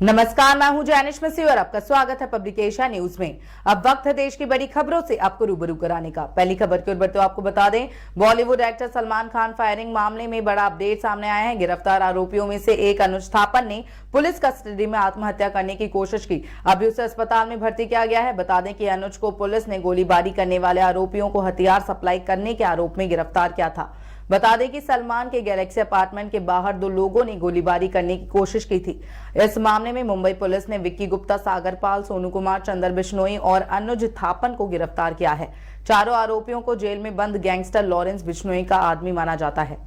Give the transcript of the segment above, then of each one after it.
नमस्कार, मैं हूं जैनिश मसी और आपका स्वागत है पब्लिक एशिया न्यूज में। अब वक्त है देश की बड़ी खबरों से आपको रूबरू कराने का। पहली खबर की ओर बढ़ते आपको बता दें, बॉलीवुड एक्टर सलमान खान फायरिंग मामले में बड़ा अपडेट सामने आया है। गिरफ्तार आरोपियों में से एक अनुज थापन ने पुलिस कस्टडी में आत्महत्या करने की कोशिश की। अभी उसे अस्पताल में भर्ती किया गया है। बता दें कि अनुज को पुलिस ने गोलीबारी करने वाले आरोपियों को हथियार सप्लाई करने के आरोप में गिरफ्तार किया था। बता दें कि सलमान के गैलेक्सी अपार्टमेंट के बाहर दो लोगों ने गोलीबारी करने की कोशिश की थी। इस मामले में मुंबई पुलिस ने विक्की गुप्ता, सागर पाल, सोनू कुमार, चंदर बिश्नोई और अनुज थापन को गिरफ्तार किया है। चारों आरोपियों को जेल में बंद गैंगस्टर लॉरेंस बिश्नोई का आदमी माना जाता है।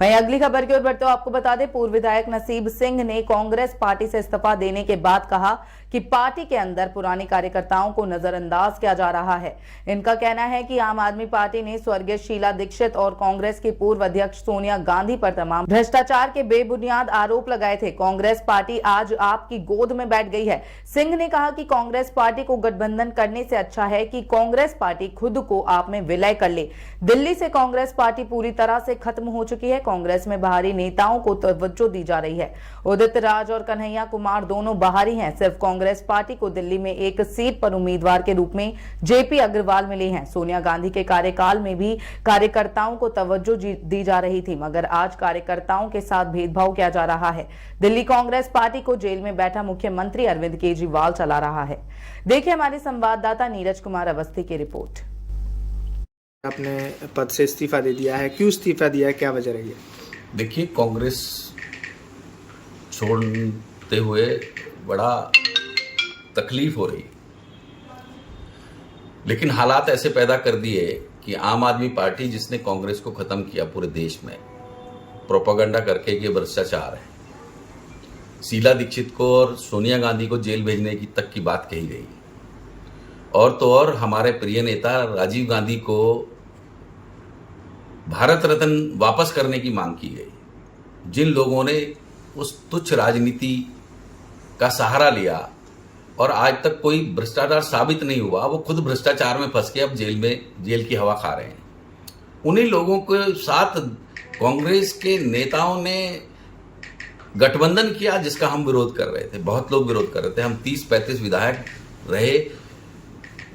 वहीं अगली खबर की ओर बढ़ते हुए आपको बता दें, पूर्व विधायक नसीब सिंह ने कांग्रेस पार्टी से इस्तीफा देने के बाद कहा कि पार्टी के अंदर पुराने कार्यकर्ताओं को नजरअंदाज किया जा रहा है। इनका कहना है कि आम आदमी पार्टी ने स्वर्गीय शीला दीक्षित और कांग्रेस की पूर्व अध्यक्ष सोनिया गांधी पर तमाम भ्रष्टाचार के बेबुनियाद आरोप लगाए थे। कांग्रेस पार्टी आज आपकी गोद में बैठ गई है। सिंह ने कहा कि कांग्रेस पार्टी को गठबंधन करने से अच्छा है कि कांग्रेस पार्टी खुद को आप में विलय कर ले। दिल्ली से कांग्रेस पार्टी पूरी तरह से खत्म हो चुकी है। कांग्रेस में बाहरी नेताओं को तवज्जो दी जा रही है। उदित राज और कन्हैया कुमार दोनों बाहरी हैं। सिर्फ कांग्रेस पार्टी को दिल्ली में एक सीट पर उम्मीदवार के रूप में जेपी अग्रवाल मिले हैं। सोनिया गांधी के कार्यकाल में भी कार्यकर्ताओं को तवज्जो दी जा रही थी, मगर आज कार्यकर्ताओं के साथ भेदभाव किया जा रहा है। दिल्ली कांग्रेस पार्टी को जेल में बैठा मुख्यमंत्री अरविंद केजरीवाल चला रहा है। देखिए हमारे संवाददाता नीरज कुमार अवस्थी की रिपोर्ट। आपने पद से इस्तीफा दे दिया है, क्यों इस्तीफा दिया है, क्या वजह रही है? देखिए, कांग्रेस छोड़ते हुए बड़ा तकलीफ हो रही, लेकिन हालात ऐसे पैदा कर दिए कि आम आदमी पार्टी जिसने कांग्रेस को खत्म किया पूरे देश में प्रोपेगेंडा करके कि भ्रष्टाचार है, शीला दीक्षित को और सोनिया गांधी को जेल भेजने की तक की बात कही गई, और तो और हमारे प्रिय नेता राजीव गांधी को भारत रत्न वापस करने की मांग की गई। जिन लोगों ने उस तुच्छ राजनीति का सहारा लिया और आज तक कोई भ्रष्टाचार साबित नहीं हुआ, वो खुद भ्रष्टाचार में फंस के अब जेल की हवा खा रहे हैं। उन्हीं लोगों के साथ कांग्रेस के नेताओं ने गठबंधन किया जिसका हम विरोध कर रहे थे। बहुत लोग विरोध कर रहे थे। हम 30-35 विधायक रहे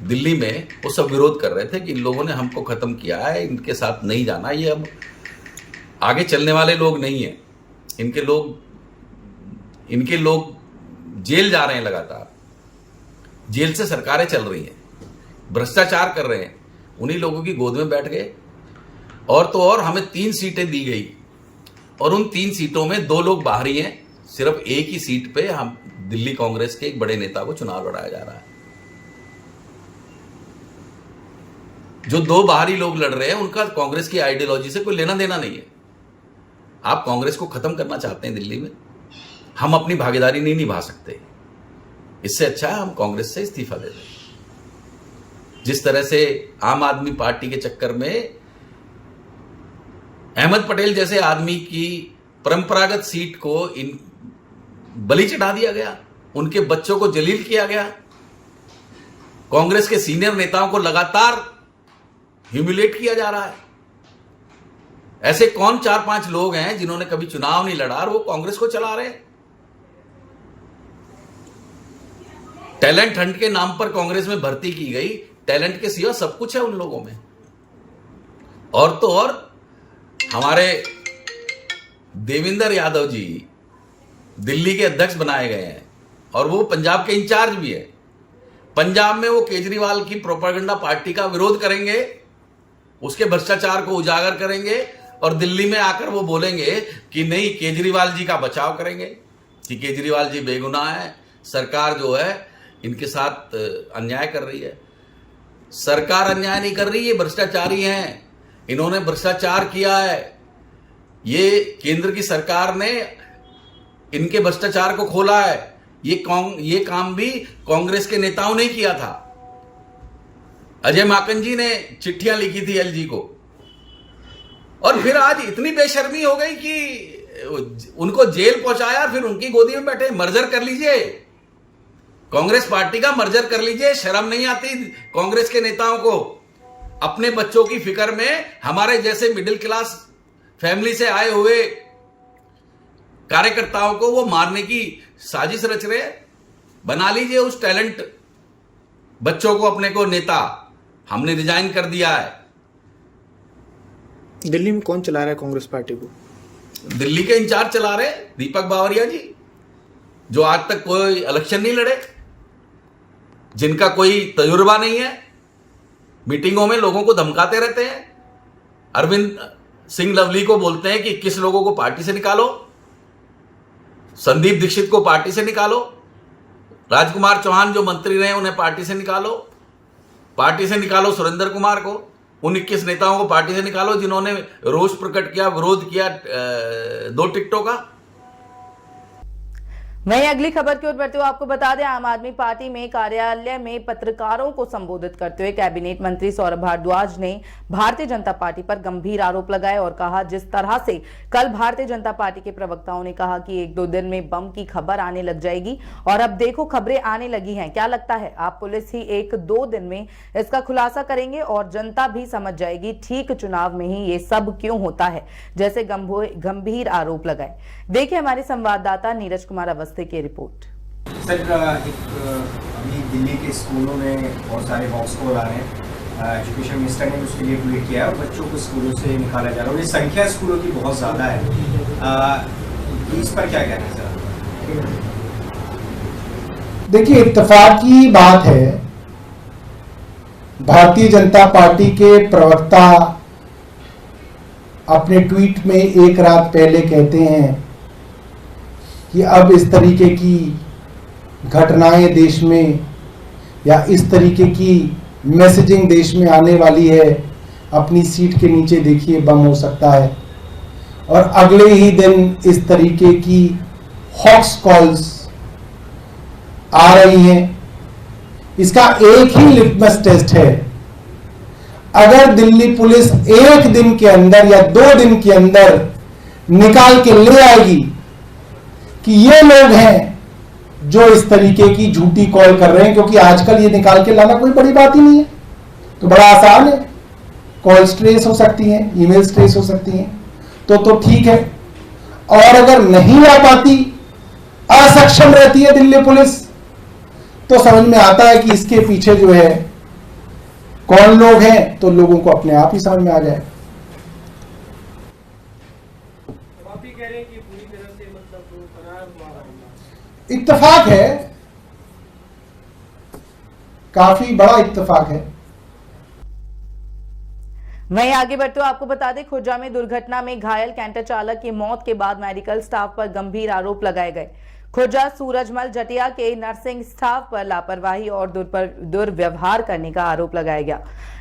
दिल्ली में, वो सब विरोध कर रहे थे कि इन लोगों ने हमको खत्म किया है, इनके साथ नहीं जाना, ये अब आगे चलने वाले लोग नहीं है। इनके लोग जेल जा रहे हैं, लगातार जेल से सरकारें चल रही हैं, भ्रष्टाचार कर रहे हैं। उन्हीं लोगों की गोद में बैठ गए, और तो और हमें 3 सीटें दी गई, और उन 3 सीटों में 2 लोग बाहरी हैं। सिर्फ एक ही सीट पे हम दिल्ली कांग्रेस के एक बड़े नेता को चुनाव लड़ाया जा रहा है। जो 2 बाहरी लोग लड़ रहे हैं उनका कांग्रेस की आइडियोलॉजी से कोई लेना देना नहीं है। आप कांग्रेस को खत्म करना चाहते हैं दिल्ली में, हम अपनी भागीदारी नहीं निभा सकते। इससे अच्छा है हम कांग्रेस से इस्तीफा दे दें। जिस तरह से आम आदमी पार्टी के चक्कर में अहमद पटेल जैसे आदमी की परंपरागत सीट को बलि चढ़ा दिया गया, उनके बच्चों को जलील किया गया, कांग्रेस के सीनियर नेताओं को लगातार ह्यूमिलेट किया जा रहा है। ऐसे कौन 4-5 लोग हैं जिन्होंने कभी चुनाव नहीं लड़ा और वो कांग्रेस को चला रहे हैं? टैलेंट हंट के नाम पर कांग्रेस में भर्ती की गई, टैलेंट के सिवा सब कुछ है उन लोगों में। और तो और हमारे देवेंद्र यादव जी दिल्ली के अध्यक्ष बनाए गए हैं, और वो पंजाब के इंचार्ज भी है। पंजाब में वो केजरीवाल की प्रोपेगेंडा पार्टी का विरोध करेंगे, उसके भ्रष्टाचार को उजागर करेंगे, और दिल्ली में आकर वो बोलेंगे कि नहीं, केजरीवाल जी का बचाव करेंगे कि केजरीवाल जी बेगुनाह है, सरकार जो है इनके साथ अन्याय कर रही है। सरकार अन्याय नहीं कर रही, ये भ्रष्टाचारी हैं, इन्होंने भ्रष्टाचार किया है। ये केंद्र की सरकार ने इनके भ्रष्टाचार को खोला है। ये काम भी कांग्रेस के नेताओं ने किया था। अजय माकन जी ने चिट्ठियां लिखी थी एलजी को, और फिर आज इतनी बेशर्मी हो गई कि उनको जेल पहुंचाया, फिर उनकी गोदी में बैठे। मर्जर कर लीजिए, कांग्रेस पार्टी का मर्जर कर लीजिए। शर्म नहीं आती कांग्रेस के नेताओं को? अपने बच्चों की फिक्र में हमारे जैसे मिडिल क्लास फैमिली से आए हुए कार्यकर्ताओं को वो मारने की साजिश रच रहे हैं। बना लीजिए उस टैलेंट बच्चों को अपने को नेता। हमने रिजाइन कर दिया है। दिल्ली में कौन चला रहा है कांग्रेस पार्टी को? दिल्ली के इंचार्ज चला रहे दीपक बावरिया जी, जो आज तक कोई इलेक्शन नहीं लड़े, जिनका कोई तजुर्बा नहीं है, मीटिंगों में लोगों को धमकाते रहते हैं। अरविंद सिंह लवली को बोलते हैं कि 21 लोगों को पार्टी से निकालो, संदीप दीक्षित को पार्टी से निकालो, राजकुमार चौहान जो मंत्री रहे उन्हें पार्टी से निकालो सुरेंद्र कुमार को, उन 21 नेताओं को पार्टी से निकालो जिन्होंने रोष प्रकट किया, विरोध किया 2 टिकटों का। वहीं अगली खबर की ओर बढ़ते हुए आपको बता दें, आम आदमी पार्टी में कार्यालय में पत्रकारों को संबोधित करते हुए कैबिनेट मंत्री सौरभ भारद्वाज ने भारतीय जनता पार्टी पर गंभीर आरोप लगाए और कहा, जिस तरह से कल भारतीय जनता पार्टी के प्रवक्ताओं ने कहा कि 1-2 दिन में बम की खबर आने लग जाएगी और अब देखो खबरें आने लगी हैं। क्या लगता है आप पुलिस ही 1-2 दिन में इसका खुलासा करेंगे और जनता भी समझ जाएगी ठीक चुनाव में ही ये सब क्यों होता है, जैसे गंभीर आरोप लगाए। देखिए हमारे संवाददाता नीरज कुमार अवस्थी की रिपोर्ट। सर, अभी दिल्ली के स्कूलों में बहुत सारे बॉक्स कोड आ रहे हैं। एजुकेशन मिनिस्टर ने उसके लिए ट्वीट किया और बच्चों को स्कूलों से निकाला जा रहा है और ये संख्या स्कूलों की बहुत ज़्यादा है। इस पर क्या कहना है सर? देखिए, इत्तेफाकी बात है, भारतीय जनता पार्टी के प्रवक्ता अपने ट्वीट में एक रात पहले कहते हैं कि अब इस तरीके की घटनाएं देश में या इस तरीके की मैसेजिंग देश में आने वाली है, अपनी सीट के नीचे देखिए बम हो सकता है। और अगले ही दिन इस तरीके की हॉक्स कॉल्स आ रही हैं। इसका एक ही लिटमस टेस्ट है, अगर दिल्ली पुलिस 1 दिन के अंदर या 2 दिन के अंदर निकाल के ले आएगी कि ये लोग हैं जो इस तरीके की झूठी कॉल कर रहे हैं, क्योंकि आजकल ये निकाल के लाना कोई बड़ी बात ही नहीं है, तो बड़ा आसान है। कॉल्स ट्रेस हो सकती हैं, ईमेल्स ट्रेस हो सकती हैं, तो ठीक है। और अगर नहीं ला पाती, असक्षम रहती है दिल्ली पुलिस, तो समझ में आता है कि इसके पीछे जो है कौन लोग हैं, तो लोगों को अपने आप ही समझ में आ जाए। इत्तेफाक है, काफी बड़ा इत्तेफाक है। वहीं आगे बढ़ते हुए आपको बता दें, खुर्जा में दुर्घटना में घायल कैंटर चालक की मौत के बाद मेडिकल स्टाफ पर गंभीर आरोप लगाए गए। खुर्जा सूरजमल जटिया के नर्सिंग स्टाफ पर लापरवाही और दुर्व्यवहार करने का आरोप लगाया गया।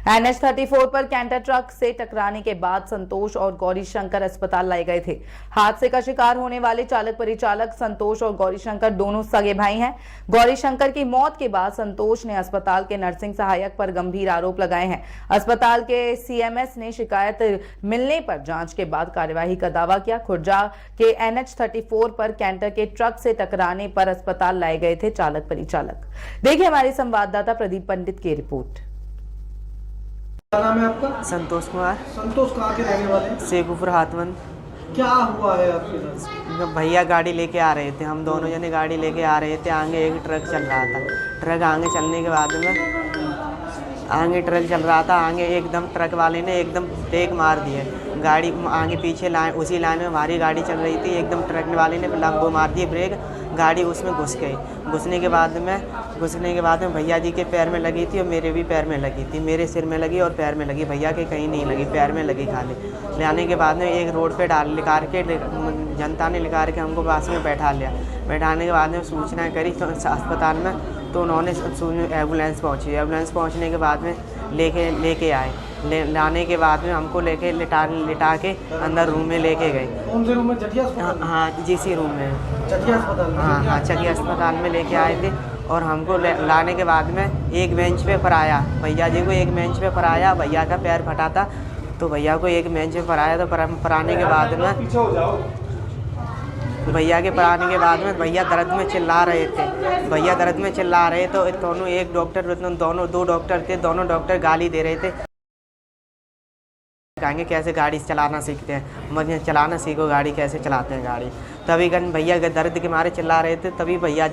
NH-34 पर कैंटर ट्रक से टकराने के बाद संतोष और गौरीशंकर अस्पताल लाए गए थे। हादसे का शिकार होने वाले चालक परिचालक संतोष और गौरीशंकर दोनों सगे भाई हैं। गौरीशंकर की मौत के बाद संतोष ने अस्पताल के नर्सिंग सहायक पर गंभीर आरोप लगाए हैं। अस्पताल के CMS ने शिकायत मिलने पर जांच के बाद कार्यवाही का दावा किया। खुर्जा के NH-34 पर कैंटर के ट्रक से टकराने पर अस्पताल लाए गए थे चालक परिचालक। देखिए हमारे संवाददाता प्रदीप पंडित की रिपोर्ट। क्या नाम है आपका? संतोष कुमार। संतोष कहाँ के रहने वाले हैं? शेखुपुर हाथवन। क्या हुआ है आपके साथ? भैया गाड़ी लेके आ रहे थे, हम दोनों जने गाड़ी लेके आ रहे थे। आगे एक ट्रक चल रहा था। ट्रक आगे चलने के बाद में आगे ट्रक चल रहा था, आगे एकदम ट्रक वाले ने एकदम ब्रेक मार दिए। गाड़ी आगे पीछे लाइन, उसी लाइन में हमारी गाड़ी चल रही थी, एकदम ट्रक वाले ने वो मार दिए ब्रेक, गाड़ी उसमें घुस गई। घुसने के बाद में भैया जी के पैर में लगी थी और मेरे भी पैर में लगी थी। मेरे सिर में लगी और पैर में लगी, भैया के कहीं नहीं लगी, पैर में लगी खाली। ले आने के बाद में एक रोड पे लिकार के जनता ने लिकार के हमको पास में बैठा लिया। बैठाने के बाद में सूचना करी तो अस्पताल में, तो उन्होंने एम्बुलेंस पहुंची। एम्बुलेंस पहुंचने के बाद में लेके आए। लाने के बाद में हमको लेके लिटा के अंदर रूम में लेके गए। कौन से रूम में? चकिया अस्पताल? हाँ, जिसी रूम में, चकिया अस्पताल। हाँ, चकिया अस्पताल में लेके आए थे। और हमको लाने के बाद में एक बेंच पे पराया, भैया जी को एक बेंच पे पराया। भैया का पैर फटा था तो भैया को एक बेंच पे पराया। तो पराने के बाद में भैया के पराने के बाद में भैया दर्द में चिल्ला रहे तो दोनों एक डॉक्टर, दो डॉक्टर थे, दोनों डॉक्टर गाली दे रहे थे। कहेंगे कैसे गाड़ी चलाना सीखते हैं, मतलब चलाना सीखो, गाड़ी कैसे चलाते हैं गाड़ी। तभी गन भैया दर्द के मारे चिल्ला रहे थे, तभी भैया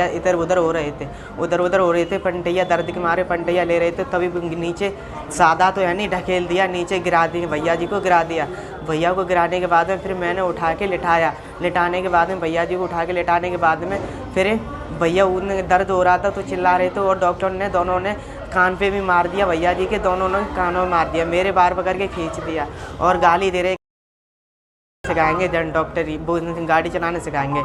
इधर उधर हो रहे थे, पंटैया दर्द के मारे पंटैया ले रहे थे, तभी नीचे सादा तो है नहीं ढकेल दिया, नीचे गिरा दिया, भैया जी को गिरा दिया। भैया को गिराने के बाद में फिर मैंने उठा के लिटाया, लिटाने के बाद में भैया जी को उठा के लिटाने के बाद में फिर भैया उन्हें दर्द हो रहा था तो चिल्ला रहे थे, और डॉक्टर ने दोनों ने कान पे भी मार दिया, भैया जी के दोनों ने कानों में मार दिया, मेरे बार पकड़ के खींच दिया और गाली दे रहे, सिखाएंगे जन डॉक्टर ही वो गाड़ी चलाने सिखाएंगे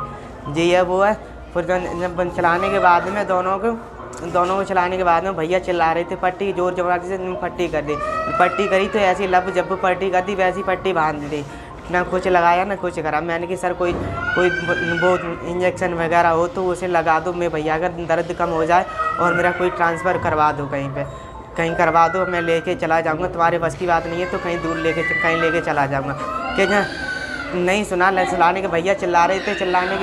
जी है वो है। फिर जब चलाने के बाद में दोनों को चलाने के बाद में भैया चिल्ला रहे थे, पट्टी जोर जबरदस्ती से पट्टी कर दी, पट्टी करी तो ऐसी लब जब पट्टी कर दी वैसी पट्टी बांध दी, ना कुछ लगाया ना कुछ करा। मैंने कि सर कोई वो इंजेक्शन वगैरह हो तो उसे लगा दो, मैं भैया का दर्द कम हो जाए और मेरा कोई ट्रांसफ़र करवा दो, कहीं करवा दो, मैं लेके चला जाऊँगा, तुम्हारे बस की बात नहीं है तो कहीं दूर कहीं लेके चला जाऊँगा। क्या नहीं सुना, चलाने के भैया चिल्ला रहे थे, चिल्लाने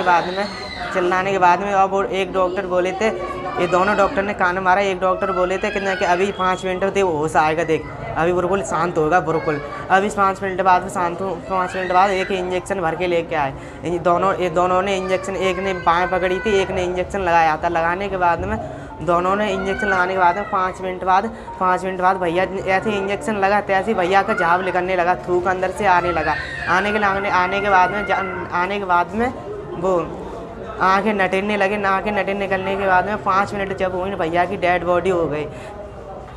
के बाद में अब एक डॉक्टर बोले थे, ये दोनों डॉक्टर ने कान मारा, एक डॉक्टर बोले थे कि अभी 5 मिनट होते वो होश आएगा, देख अभी बिल्कुल शांत होगा, बिल्कुल अभी 5 मिनट बाद 5 मिनट बाद एक इंजेक्शन भर के लेके आए। ये दोनों ने इंजेक्शन, एक ने बाएँ पकड़ी थी, एक ने इंजेक्शन लगाया था। लगाने के बाद में दोनों ने इंजेक्शन लगाने के बाद में 5 मिनट बाद भैया ऐसे इंजेक्शन लगा तैसे भैया का झाव निकलने लगा, थूक अंदर से आने लगा। आने के बाद में वो आँखें नटेने लगे, आँखें नटेने निकलने के बाद में 5 मिनट जब हुई भैया की डेड बॉडी हो गई।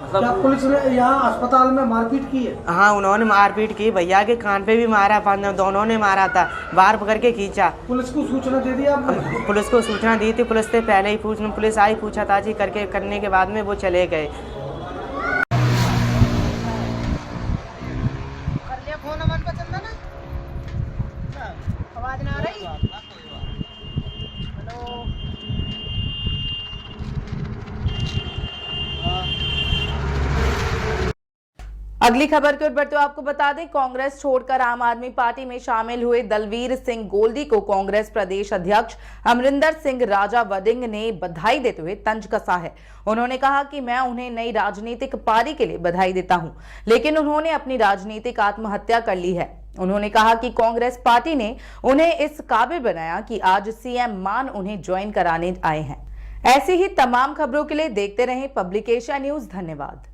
क्या पुलिस ने यहाँ अस्पताल में मारपीट की है? हाँ, उन्होंने मारपीट की, भैया के कान पे भी मारा, दोनों ने मारा था, बाहर पकड़ के खींचा। पुलिस को सूचना दे दी आपने? पुलिस को सूचना दी थी, पुलिस से पहले ही पुलिस आई, पूछताछ करने के बाद में वो चले गए। आवाज ना आ रही? अगली खबर की ओर बढ़ते हुए आपको बता दें, कांग्रेस छोड़कर आम आदमी पार्टी में शामिल हुए दलवीर सिंह गोल्दी को कांग्रेस प्रदेश अध्यक्ष अमरिंदर सिंह राजा वडिंग ने बधाई देते हुए तंज कसा है। उन्होंने कहा कि मैं उन्हें नई राजनीतिक पारी के लिए बधाई देता हूं, लेकिन उन्होंने अपनी राजनीतिक आत्महत्या कर ली है। उन्होंने कहा कि कांग्रेस पार्टी ने उन्हें इस काबिल बनाया कि आज सीएम मान उन्हें ज्वाइन कराने आए हैं। ऐसी ही तमाम खबरों के लिए देखते रहें पब्लिक एशिया न्यूज। धन्यवाद।